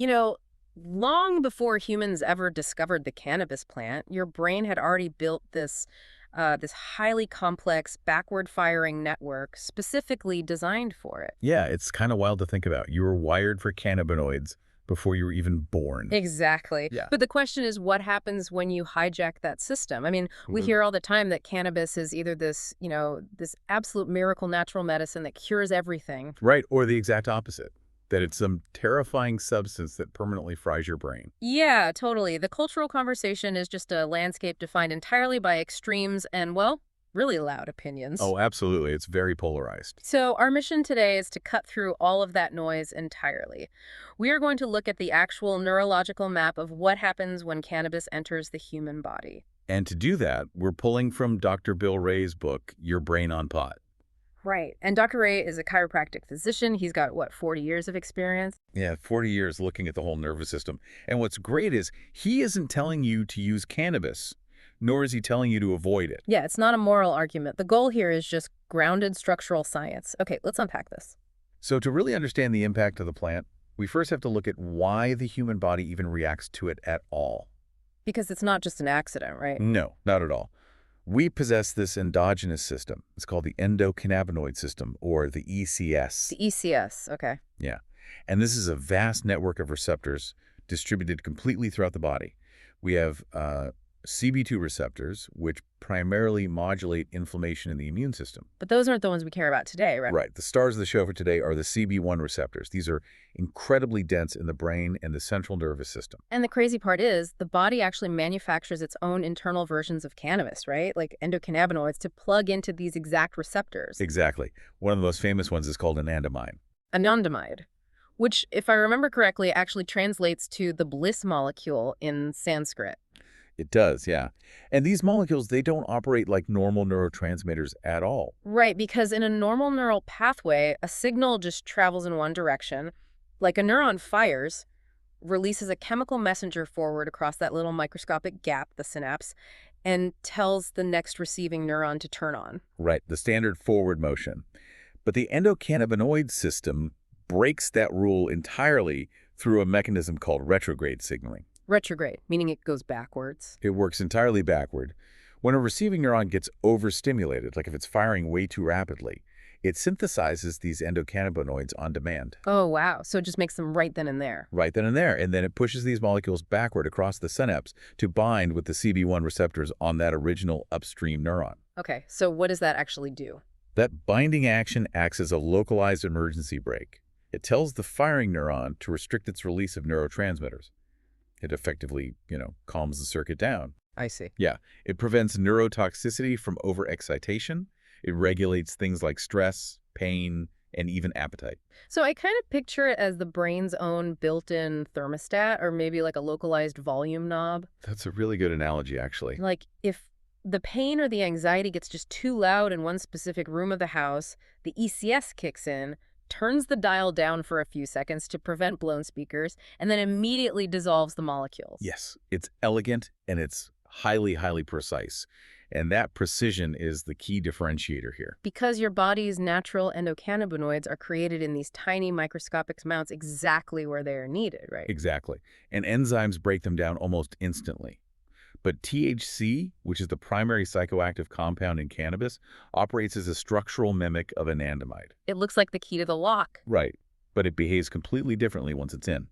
You know, long before humans ever discovered the cannabis plant, your brain had already built this highly complex backward-firing network specifically designed for it. Yeah, it's kind of wild to think about. You were wired for cannabinoids before you were even born. Exactly. Yeah. But the question is, what happens when you hijack that system? I mean, we Mhm. hear all the time that cannabis is either this absolute miracle natural medicine that cures everything. Right, or the exact opposite, that it's some terrifying substance that permanently fries your brain. Yeah, totally. The cultural conversation is just a landscape defined entirely by extremes and, well, really loud opinions. Oh, absolutely. It's very polarized. So, our mission today is to cut through all of that noise entirely. We are going to look at the actual neurological map of what happens when cannabis enters the human body. And to do that, we're pulling from Dr. Bill Ray's book, Your Brain on Pot. Right. And Dr. Ray is a chiropractic physician. He's got, what, 40 years of experience? Yeah, 40 years looking at the whole nervous system. And what's great is he isn't telling you to use cannabis, nor is he telling you to avoid it. Yeah, it's not a moral argument. The goal here is just grounded structural science. Okay, let's unpack this. So to really understand the impact of the plant, we first have to look at why the human body even reacts to it at all. Because it's not just an accident, right? No, not at all. We possess this endogenous system. It's called the endocannabinoid system, or the ECS. The ECS, okay. Yeah. And this is a vast network of receptors distributed completely throughout the body. We have CB2 receptors, which primarily modulate inflammation in the immune system. But those aren't the ones we care about today, right? Right. The stars of the show for today are the CB1 receptors. These are incredibly dense in the brain and the central nervous system. And the crazy part is the body actually manufactures its own internal versions of cannabis, right? Like endocannabinoids to plug into these exact receptors. Exactly. One of the most famous ones is called anandamide. Anandamide, which, if I remember correctly, actually translates to the bliss molecule in Sanskrit. It does, yeah. And these molecules, they don't operate like normal neurotransmitters at all. Right, because in a normal neural pathway, a signal just travels in one direction. Like a neuron fires, releases a chemical messenger forward across that little microscopic gap, the synapse, and tells the next receiving neuron to turn on. Right, the standard forward motion. But the endocannabinoid system breaks that rule entirely through a mechanism called retrograde signaling. Retrograde, meaning it goes backwards. It works entirely backward. When a receiving neuron gets overstimulated, like if it's firing way too rapidly, it synthesizes these endocannabinoids on demand. Oh, wow. So it just makes them right then and there. Right then and there, and then it pushes these molecules backward across the synapse to bind with the CB1 receptors on that original upstream neuron. Okay, so what does that actually do? That binding action acts as a localized emergency brake. It tells the firing neuron to restrict its release of neurotransmitters. It effectively, calms the circuit down. I see. Yeah, it prevents neurotoxicity from overexcitation. It regulates things like stress, pain, and even appetite. So I kind of picture it as the brain's own built-in thermostat or maybe like a localized volume knob. That's a really good analogy, actually. Like if the pain or the anxiety gets just too loud in one specific room of the house, the ECS kicks in, turns the dial down for a few seconds to prevent blown speakers, and then immediately dissolves the molecules. Yes, it's elegant and it's highly, highly precise. And that precision is the key differentiator here. Because your body's natural endocannabinoids are created in these tiny microscopic amounts exactly where they are needed, right? Exactly. And enzymes break them down almost instantly. But THC, which is the primary psychoactive compound in cannabis, operates as a structural mimic of anandamide. It looks like the key to the lock. Right, but it behaves completely differently once it's in.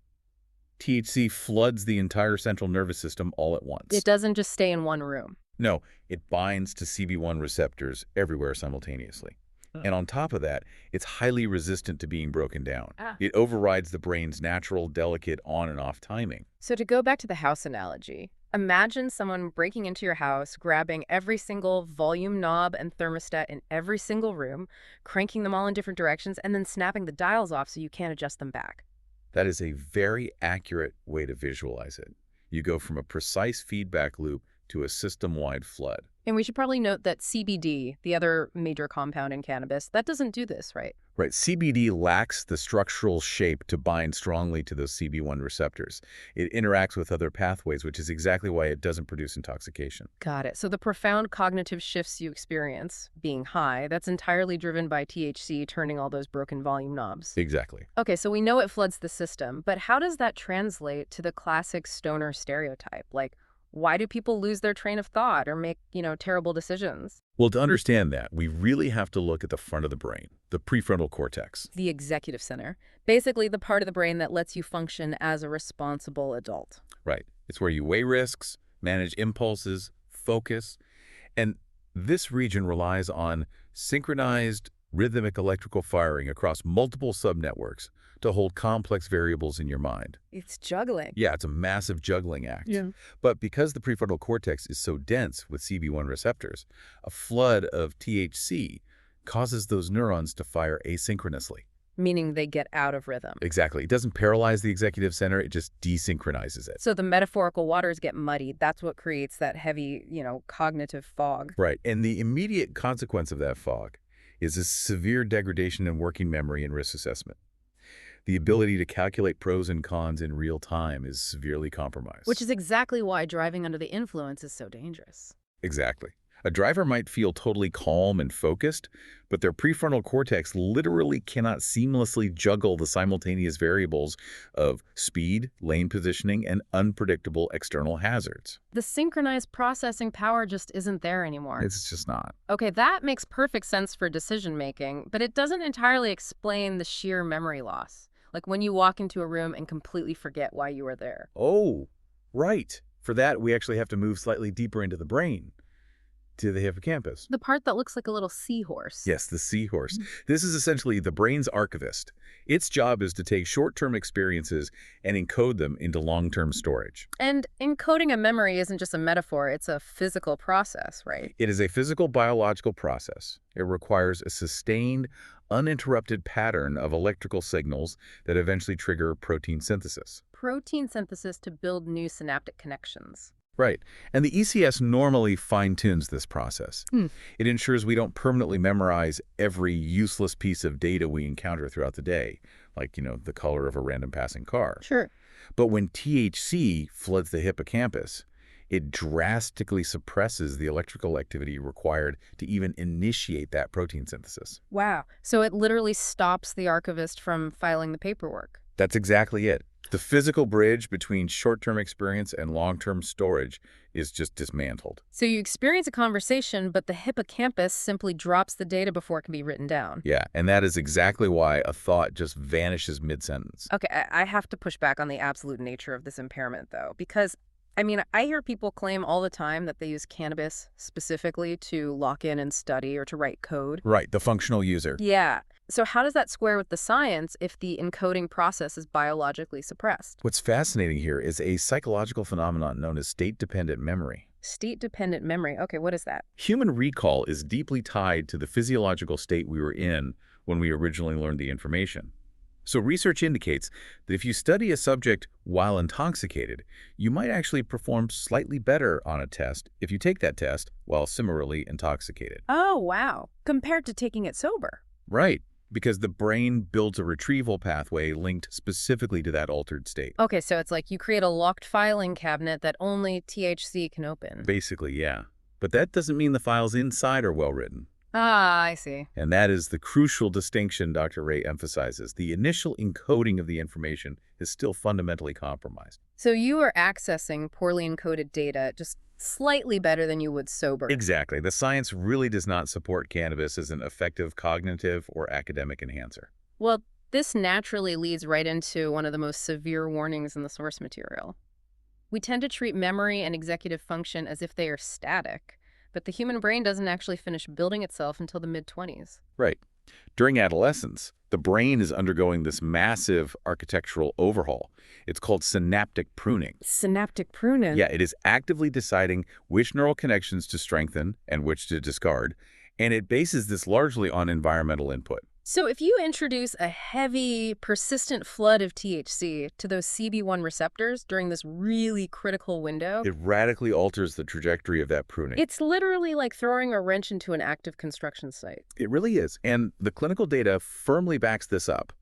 THC floods the entire central nervous system all at once. It doesn't just stay in one room. No, it binds to CB1 receptors everywhere simultaneously. And on top of that, it's highly resistant to being broken down. It overrides the brain's natural, delicate on and off timing. So to go back to the house analogy, imagine someone breaking into your house, grabbing every single volume knob and thermostat in every single room, cranking them all in different directions, and then snapping the dials off so you can't adjust them back. That is a very accurate way to visualize it. You go from a precise feedback loop to a system-wide flood. And we should probably note that CBD, the other major compound in cannabis, that doesn't do this, right? Right, CBD lacks the structural shape to bind strongly to those CB1 receptors. It interacts with other pathways, which is exactly why it doesn't produce intoxication. Got it. So the profound cognitive shifts you experience, being high, that's entirely driven by THC turning all those broken volume knobs. Exactly. Okay, so we know it floods the system, but how does that translate to the classic stoner stereotype? Like, why do people lose their train of thought or make, terrible decisions? Well, to understand that, we really have to look at the front of the brain, the prefrontal cortex. The executive center. Basically, the part of the brain that lets you function as a responsible adult. Right. It's where you weigh risks, manage impulses, focus. And this region relies on synchronized rhythmic electrical firing across multiple subnetworks to hold complex variables in your mind. It's juggling. Yeah, it's a massive juggling act. Yeah. But because the prefrontal cortex is so dense with CB1 receptors, a flood of THC causes those neurons to fire asynchronously. Meaning they get out of rhythm. Exactly. It doesn't paralyze the executive center, it just desynchronizes it. So the metaphorical waters get muddied. That's what creates that heavy, cognitive fog. Right. And the immediate consequence of that fog is a severe degradation in working memory and risk assessment. The ability to calculate pros and cons in real time is severely compromised. Which is exactly why driving under the influence is so dangerous. Exactly. A driver might feel totally calm and focused, but their prefrontal cortex literally cannot seamlessly juggle the simultaneous variables of speed, lane positioning, and unpredictable external hazards. The synchronized processing power just isn't there anymore. It's just not. Okay, that makes perfect sense for decision-making, but it doesn't entirely explain the sheer memory loss. Like when you walk into a room and completely forget why you were there. Oh, right. For that, we actually have to move slightly deeper into the brain, to the hippocampus. The part that looks like a little seahorse. Yes, the seahorse. This is essentially the brain's archivist. Its job is to take short-term experiences and encode them into long-term storage. And encoding a memory isn't just a metaphor, it's a physical process, right? It is a physical biological process. It requires a sustained, uninterrupted pattern of electrical signals that eventually trigger protein synthesis. Protein synthesis to build new synaptic connections. Right. And the ECS normally fine-tunes this process. It ensures we don't permanently memorize every useless piece of data we encounter throughout the day, like, the color of a random passing car. Sure. But when THC floods the hippocampus, it drastically suppresses the electrical activity required to even initiate that protein synthesis. Wow. So it literally stops the archivist from filing the paperwork. That's exactly it. The physical bridge between short-term experience and long-term storage is just dismantled. So you experience a conversation, but the hippocampus simply drops the data before it can be written down. Yeah, and that is exactly why a thought just vanishes mid-sentence. Okay, I have to push back on the absolute nature of this impairment, though, because, I hear people claim all the time that they use cannabis specifically to lock in and study or to write code. Right, the functional user. Yeah. So how does that square with the science if the encoding process is biologically suppressed? What's fascinating here is a psychological phenomenon known as state-dependent memory. State-dependent memory. Okay, what is that? Human recall is deeply tied to the physiological state we were in when we originally learned the information. So research indicates that if you study a subject while intoxicated, you might actually perform slightly better on a test if you take that test while similarly intoxicated. Oh, wow. Compared to taking it sober. Right, because the brain builds a retrieval pathway linked specifically to that altered state. Okay, so it's like you create a locked filing cabinet that only THC can open. Basically, yeah. But that doesn't mean the files inside are well written. Ah, I see. And that is the crucial distinction Dr. Ray emphasizes. The initial encoding of the information is still fundamentally compromised. So you are accessing poorly encoded data just slightly better than you would sober. Exactly. The science really does not support cannabis as an effective cognitive or academic enhancer. Well, this naturally leads right into one of the most severe warnings in the source material. We tend to treat memory and executive function as if they are static. But the human brain doesn't actually finish building itself until the mid-20s. Right. During adolescence, the brain is undergoing this massive architectural overhaul. It's called synaptic pruning. Synaptic pruning? Yeah, it is actively deciding which neural connections to strengthen and which to discard, and it bases this largely on environmental input. So if you introduce a heavy, persistent flood of THC to those CB1 receptors during this really critical window, It radically alters the trajectory of that pruning. it's literally like throwing a wrench into an active construction site. It really is. And the clinical data firmly backs this up.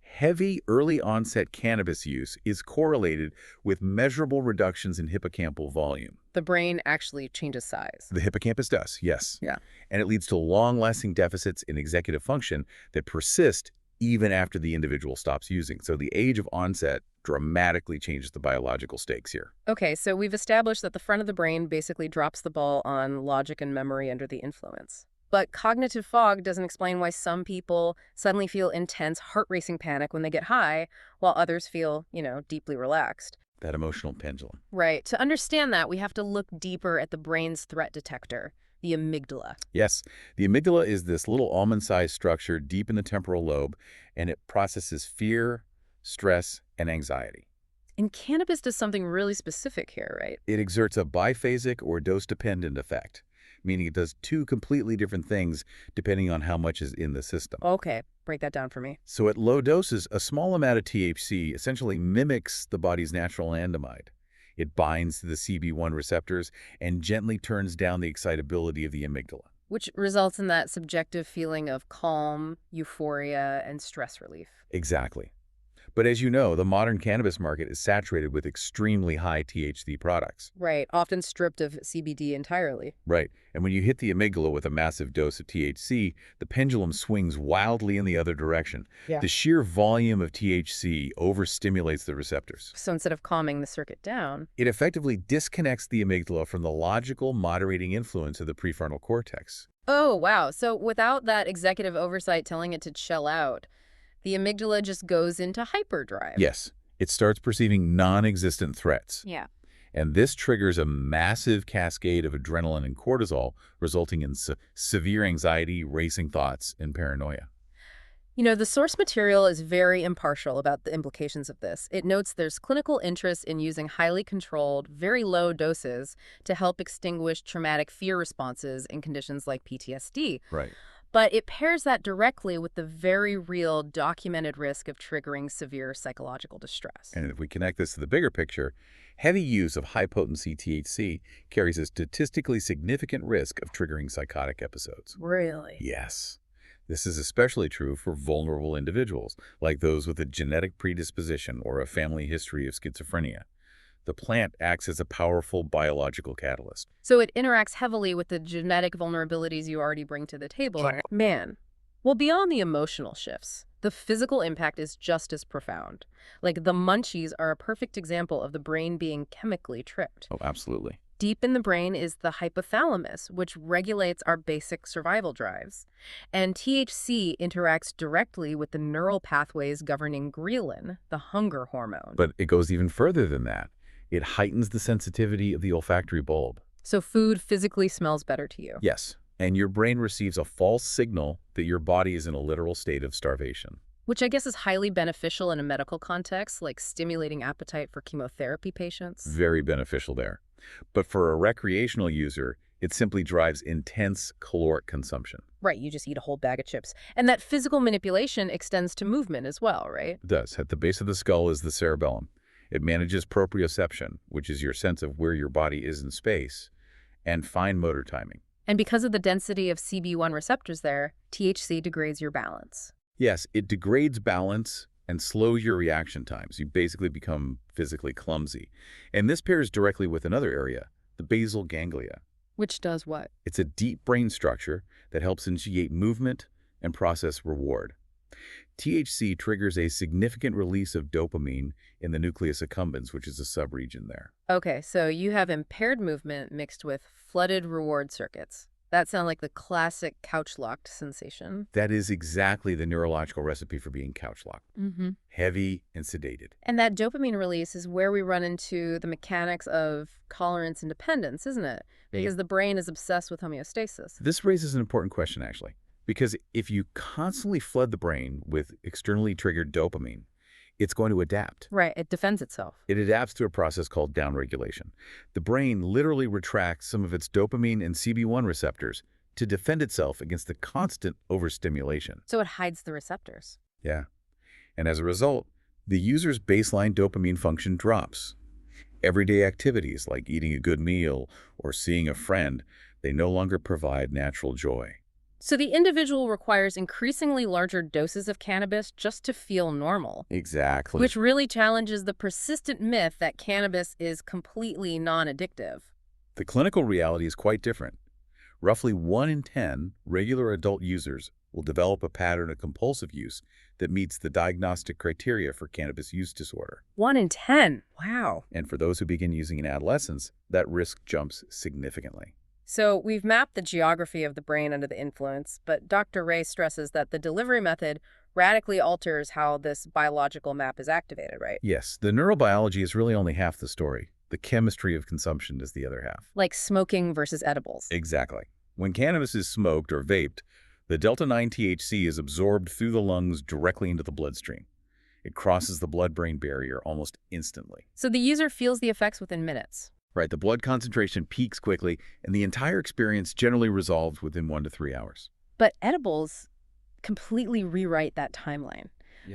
Heavy early onset cannabis use is correlated with measurable reductions in hippocampal volume. The brain actually changes size. The hippocampus does, yes. Yeah. And it leads to long-lasting deficits in executive function that persist even after the individual stops using. So the age of onset dramatically changes the biological stakes here. Okay, so we've established that the front of the brain basically drops the ball on logic and memory under the influence. But cognitive fog doesn't explain why some people suddenly feel intense, heart-racing panic when they get high, while others feel, deeply relaxed. That emotional pendulum. Right. To understand that, we have to look deeper at the brain's threat detector, the amygdala. Yes, the amygdala is this little almond-sized structure deep in the temporal lobe, and it processes fear, stress, and anxiety. And cannabis does something really specific here, right? It exerts a biphasic or dose-dependent effect, meaning it does two completely different things depending on how much is in the system. Okay, break that down for me. So at low doses, a small amount of THC essentially mimics the body's natural anandamide. It binds to the CB1 receptors and gently turns down the excitability of the amygdala. Which results in that subjective feeling of calm, euphoria, and stress relief. Exactly. But as you know, the modern cannabis market is saturated with extremely high THC products. Right, often stripped of CBD entirely. Right. And when you hit the amygdala with a massive dose of THC, the pendulum swings wildly in the other direction. Yeah. The sheer volume of THC overstimulates the receptors. So instead of calming the circuit down, It effectively disconnects the amygdala from the logical, moderating influence of the prefrontal cortex. oh, wow. So without that executive oversight telling it to chill out, the amygdala just goes into hyperdrive. Yes, it starts perceiving non-existent threats. Yeah. And this triggers a massive cascade of adrenaline and cortisol, resulting in severe anxiety, racing thoughts, and paranoia. The source material is very impartial about the implications of this. It notes there's clinical interest in using highly controlled, very low doses to help extinguish traumatic fear responses in conditions like PTSD. Right. But it pairs that directly with the very real documented risk of triggering severe psychological distress. And if we connect this to the bigger picture, heavy use of high-potency THC carries a statistically significant risk of triggering psychotic episodes. Really? Yes. This is especially true for vulnerable individuals, like those with a genetic predisposition or a family history of schizophrenia. The plant acts as a powerful biological catalyst. So it interacts heavily with the genetic vulnerabilities you already bring to the table. Sure. Man, well, beyond the emotional shifts, the physical impact is just as profound. Like the munchies are a perfect example of the brain being chemically tricked. Oh, absolutely. Deep in the brain is the hypothalamus, which regulates our basic survival drives. And THC interacts directly with the neural pathways governing ghrelin, the hunger hormone. But it goes even further than that. It heightens the sensitivity of the olfactory bulb. So food physically smells better to you. Yes, and your brain receives a false signal that your body is in a literal state of starvation. Which I guess is highly beneficial in a medical context, like stimulating appetite for chemotherapy patients. Very beneficial there. But for a recreational user, it simply drives intense caloric consumption. Right, you just eat a whole bag of chips. And that physical manipulation extends to movement as well, right? It does. At the base of the skull is the cerebellum. It manages proprioception, which is your sense of where your body is in space, and fine motor timing. And because of the density of CB1 receptors there, THC degrades your balance. Yes, it degrades balance and slows your reaction times. You basically become physically clumsy. And this pairs directly with another area, the basal ganglia. Which does what? It's a deep brain structure that helps initiate movement and process reward. THC triggers a significant release of dopamine in the nucleus accumbens, which is a subregion there. Okay, so you have impaired movement mixed with flooded reward circuits. That sounds like the classic couch-locked sensation. That is exactly the neurological recipe for being couch-locked. Heavy and sedated. And that dopamine release is where we run into the mechanics of tolerance and dependence, isn't it? Because the brain is obsessed with homeostasis. This raises an important question, actually. Because if you constantly flood the brain with externally triggered dopamine, it's going to adapt. Right, it defends itself. It adapts to a process called downregulation. The brain literally retracts some of its dopamine and CB1 receptors to defend itself against the constant overstimulation. So it hides the receptors. Yeah. And as a result, the user's baseline dopamine function drops. Everyday activities like eating a good meal or seeing a friend, they no longer provide natural joy. So the individual requires increasingly larger doses of cannabis just to feel normal. Exactly. Which really challenges the persistent myth that cannabis is completely non-addictive. The clinical reality is quite different. Roughly 1 in 10 regular adult users will develop a pattern of compulsive use that meets the diagnostic criteria for cannabis use disorder. 1 in 10. Wow. And for those who begin using in adolescence, that risk jumps significantly. So we've mapped the geography of the brain under the influence, but Dr. Ray stresses that the delivery method radically alters how this biological map is activated, right? Yes, the neurobiology is really only half the story. The chemistry of consumption is the other half. Like smoking versus edibles. Exactly. When cannabis is smoked or vaped, the delta-9 THC is absorbed through the lungs directly into the bloodstream. It crosses the blood-brain barrier almost instantly. So the user feels the effects within minutes. Right, the blood concentration peaks quickly, and the entire experience generally resolves within 1 to 3 hours. But edibles completely rewrite that timeline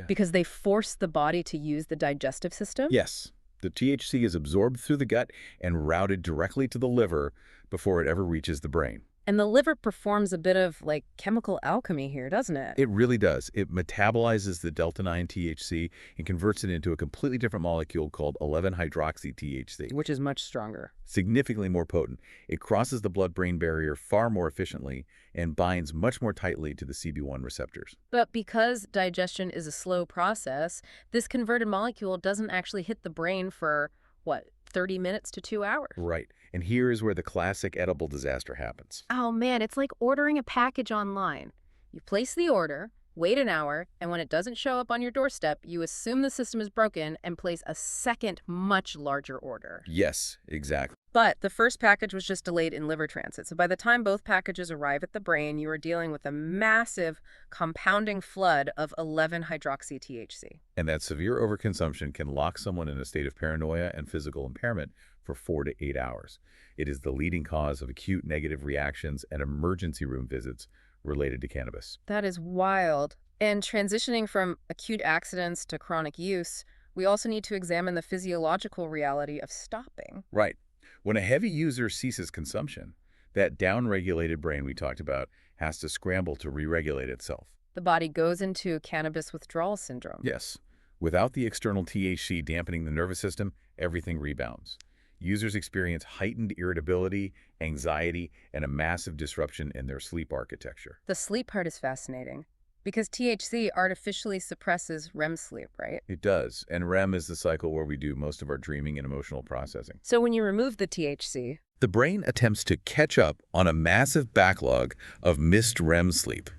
because they force the body to use the digestive system. Yes, the THC is absorbed through the gut and routed directly to the liver before it ever reaches the brain. And the liver performs a bit of, like, chemical alchemy here, doesn't it? It really does. It metabolizes the delta-9 THC and converts it into a completely different molecule called 11-hydroxy-THC. Which is much stronger. Significantly more potent. It crosses the blood-brain barrier far more efficiently and binds much more tightly to the CB1 receptors. But because digestion is a slow process, this converted molecule doesn't actually hit the brain for, what, 30 minutes to 2 hours? Right. And here is where the classic edible disaster happens. Oh man, it's like ordering a package online. You place the order, wait an hour, and when it doesn't show up on your doorstep, you assume the system is broken and place a second, much larger order. Yes, exactly. But the first package was just delayed in liver transit. So by the time both packages arrive at the brain, you are dealing with a massive compounding flood of 11-hydroxy-THC. And that severe overconsumption can lock someone in a state of paranoia and physical impairment for 4 to 8 hours. It is the leading cause of acute negative reactions and emergency room visits related to cannabis. That is wild. And transitioning from acute accidents to chronic use, we also need to examine the physiological reality of stopping. Right. When a heavy user ceases consumption, that downregulated brain we talked about has to scramble to re-regulate itself. The body goes into cannabis withdrawal syndrome. Yes. Without the external THC dampening the nervous system, everything rebounds. Users experience heightened irritability, anxiety, and a massive disruption in their sleep architecture. The sleep part is fascinating because THC artificially suppresses REM sleep, right? It does, and REM is the cycle where we do most of our dreaming and emotional processing. So when you remove the THC, the brain attempts to catch up on a massive backlog of missed REM sleep.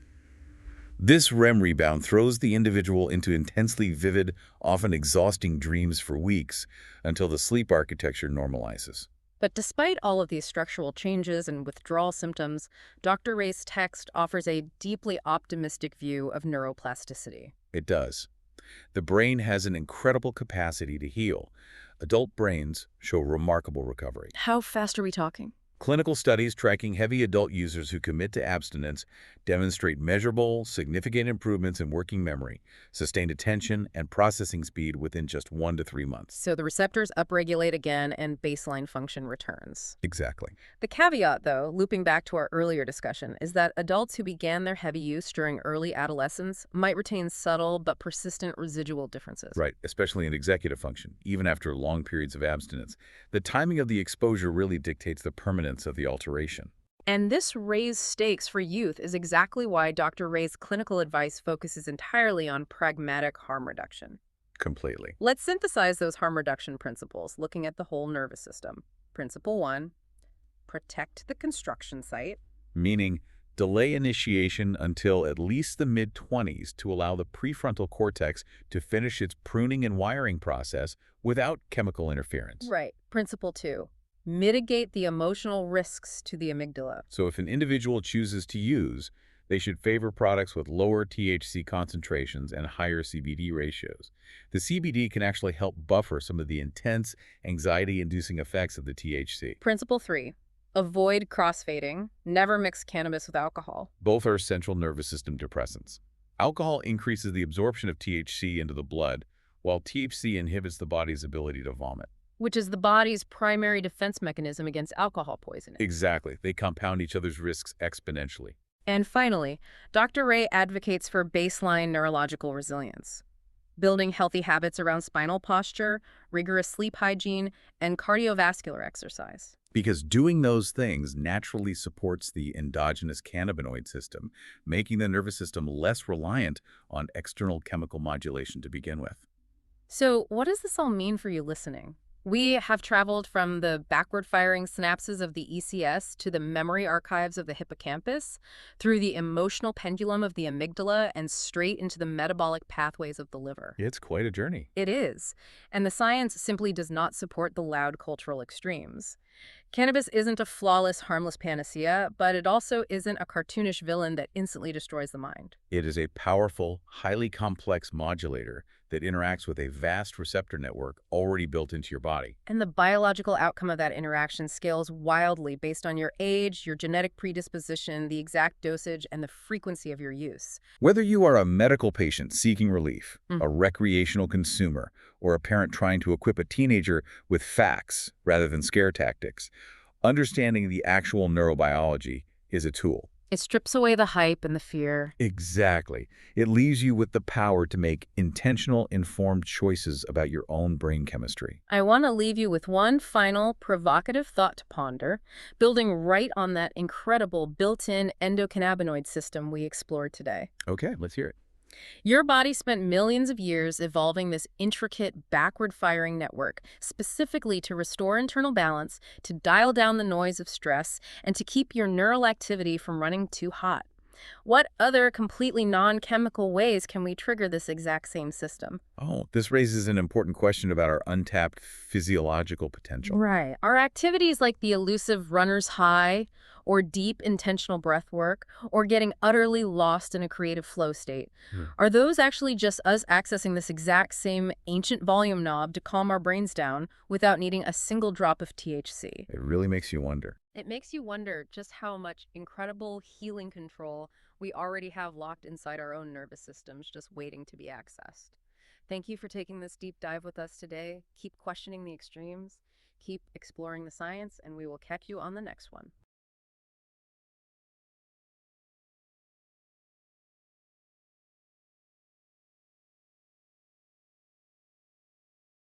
This REM rebound throws the individual into intensely vivid, often exhausting dreams for weeks until the sleep architecture normalizes. But despite all of these structural changes and withdrawal symptoms, Dr. Ray's text offers a deeply optimistic view of neuroplasticity. It does. The brain has an incredible capacity to heal. Adult brains show remarkable recovery. How fast are we talking? Clinical studies tracking heavy adult users who commit to abstinence demonstrate measurable, significant improvements in working memory, sustained attention, and processing speed within just 1 to 3 months. So the receptors upregulate again and baseline function returns. Exactly. The caveat, though, looping back to our earlier discussion, is that adults who began their heavy use during early adolescence might retain subtle but persistent residual differences. Right, especially in executive function, even after long periods of abstinence. The timing of the exposure really dictates the permanence of the alteration. And this raised stakes for youth is exactly why Dr. Ray's clinical advice focuses entirely on pragmatic harm reduction. Completely. Let's synthesize those harm reduction principles, looking at the whole nervous system. Principle 1, protect the construction site. Meaning, delay initiation until at least the mid-20s to allow the prefrontal cortex to finish its pruning and wiring process without chemical interference. Right. Principle 2, mitigate the emotional risks to the amygdala. So if an individual chooses to use, they should favor products with lower THC concentrations and higher CBD ratios. The CBD can actually help buffer some of the intense, anxiety-inducing effects of the THC. Principle 3, Avoid crossfading. Never mix cannabis with alcohol, Both are central nervous system depressants. Alcohol increases the absorption of THC into the blood, while THC inhibits the body's ability to vomit. which is the body's primary defense mechanism against alcohol poisoning. Exactly. They compound each other's risks exponentially. And finally, Dr. Ray advocates for baseline neurological resilience, building healthy habits around spinal posture, rigorous sleep hygiene, and cardiovascular exercise. Because doing those things naturally supports the endogenous cannabinoid system, making the nervous system less reliant on external chemical modulation to begin with. So, what does this all mean for you listening? We have traveled from the backward-firing synapses of the ECS to the memory archives of the hippocampus, through the emotional pendulum of the amygdala, and straight into the metabolic pathways of the liver. It's quite a journey. It is, and the science simply does not support the loud cultural extremes. Cannabis isn't a flawless, harmless panacea, but it also isn't a cartoonish villain that instantly destroys the mind. It is a powerful, highly complex modulator that interacts with a vast receptor network already built into your body. And the biological outcome of that interaction scales wildly based on your age, your genetic predisposition, the exact dosage, and the frequency of your use. Whether you are a medical patient seeking relief, a recreational consumer, or a parent trying to equip a teenager with facts rather than scare tactics, understanding the actual neurobiology is a tool. It strips away the hype and the fear. Exactly. It leaves you with the power to make intentional, informed choices about your own brain chemistry. I want to leave you with one final provocative thought to ponder, building right on that incredible built-in endocannabinoid system we explored today. Okay, let's hear it. Your body spent millions of years evolving this intricate backward-firing network, specifically to restore internal balance, to dial down the noise of stress, and to keep your neural activity from running too hot. What other completely non-chemical ways can we trigger this exact same system? Oh, this raises an important question about our untapped physiological potential. Right. Are activities like the elusive runner's high, or deep intentional breath work, or getting utterly lost in a creative flow state, are those actually just us accessing this exact same ancient volume knob to calm our brains down without needing a single drop of THC? It really makes you wonder. It makes you wonder just how much incredible healing control we already have locked inside our own nervous systems, just waiting to be accessed. Thank you for taking this deep dive with us today. Keep questioning the extremes, keep exploring the science, and we will catch you on the next one.